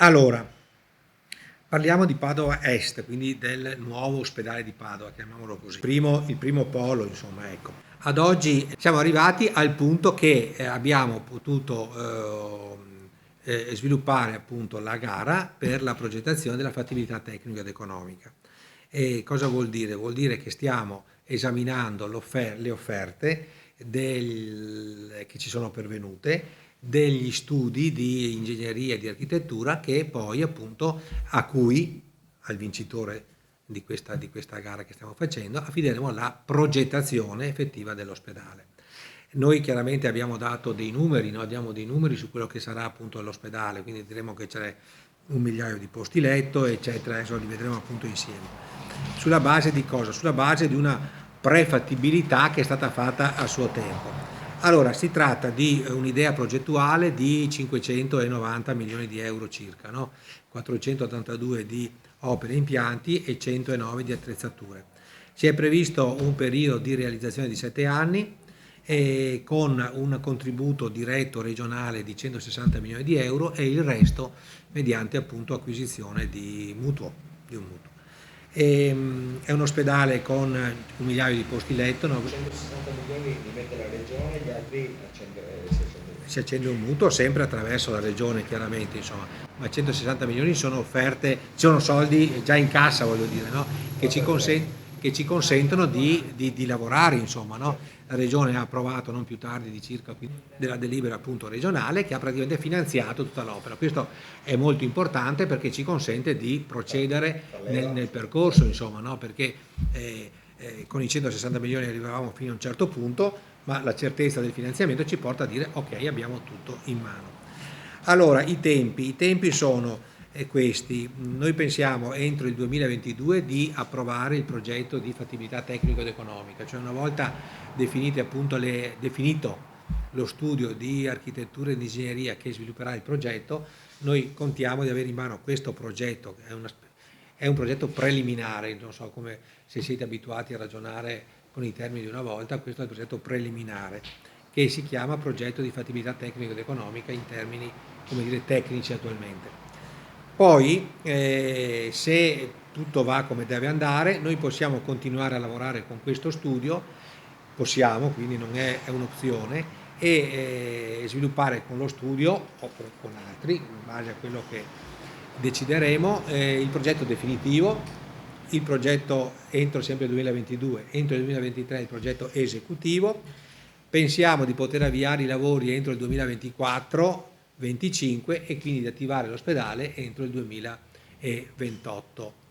Allora, parliamo di Padova Est, quindi del nuovo ospedale di Padova, chiamiamolo così. Il primo polo, insomma, ecco. Ad oggi siamo arrivati al punto che abbiamo potuto sviluppare appunto la gara per la progettazione della fattibilità tecnica ed economica. E cosa vuol dire? Vuol dire che stiamo esaminando le offerte che ci sono pervenute, degli studi di ingegneria e di architettura che poi appunto al vincitore di questa gara che stiamo facendo affideremo la progettazione effettiva dell'ospedale. Noi chiaramente abbiamo dato dei numeri, no? Diamo dei numeri su quello che sarà appunto l'ospedale, quindi diremo che c'è 1 migliaio di posti letto, eccetera, adesso li vedremo appunto insieme. Sulla base di cosa? Sulla base di una prefattibilità che è stata fatta a suo tempo. Allora, si tratta di un'idea progettuale di 590 milioni di euro circa, no? 482 di opere e impianti e 109 di attrezzature. Si è previsto un periodo di realizzazione di 7 anni e con un contributo diretto regionale di 160 milioni di euro e il resto mediante appunto acquisizione di un mutuo. È un ospedale con 1 migliaio di posti letto, no? 160 milioni li mette la regione, gli altri Si accende un mutuo sempre attraverso la regione chiaramente, insomma, ma 160 milioni sono offerte, sono soldi già in cassa, voglio dire, no? Che ci consentono di lavorare, insomma, no? La regione ha approvato non più tardi di circa della delibera appunto regionale che ha praticamente finanziato tutta l'opera. Questo è molto importante perché ci consente di procedere nel percorso, insomma, no? Perché con i 160 milioni arrivavamo fino a un certo punto, ma la certezza del finanziamento ci porta a dire ok, abbiamo tutto in mano. Allora, i tempi sono questi. Noi pensiamo entro il 2022 di approvare il progetto di fattibilità tecnico ed economica, cioè una volta definito lo studio di architettura e di ingegneria che svilupperà il progetto, noi contiamo di avere in mano questo progetto, che è un progetto preliminare, non so come se siete abituati a ragionare con i termini di una volta, questo è il progetto preliminare, che si chiama progetto di fattibilità tecnica ed economica in termini, come dire, tecnici attualmente. Poi, se tutto va come deve andare, noi possiamo continuare a lavorare con questo studio, quindi non è un'opzione, e sviluppare con lo studio o con altri, in base a quello che decideremo, il progetto definitivo, il progetto entro sempre il 2022, entro il 2023 il progetto esecutivo. Pensiamo di poter avviare i lavori entro il 2024-25 e quindi di attivare l'ospedale entro il 2028.